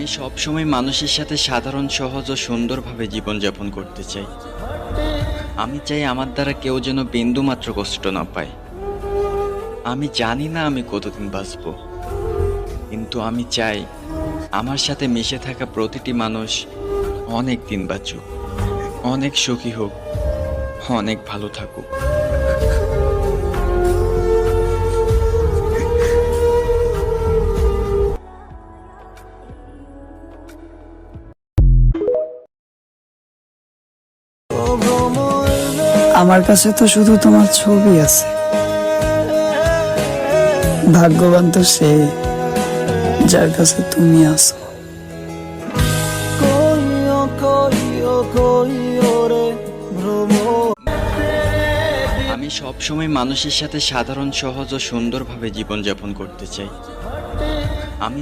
আমি সবসময় মানুষের সাথে সাধারণ, সহজ ও সুন্দরভাবে জীবনযাপন করতে চাই। আমি চাই আমার দ্বারা কেউ যেন বিন্দুমাত্র কষ্ট না পায়। আমি জানি না আমি কতদিন বাঁচব, কিন্তু আমি চাই আমার সাথে মিশে থাকা প্রতিটি মানুষ অনেক দিন বাঁচুক, অনেক সুখী হোক, অনেক ভালো থাকুক। আমার কাছে তো শুধু তোমার ছবি আছে। ভাগ্যবান তো সে যার কাছে তুমি আছো। আমি সবসময় মানুষের সাথে সাধারণ, সহজ ও সুন্দরভাবে জীবনযাপন করতে চাই। আমি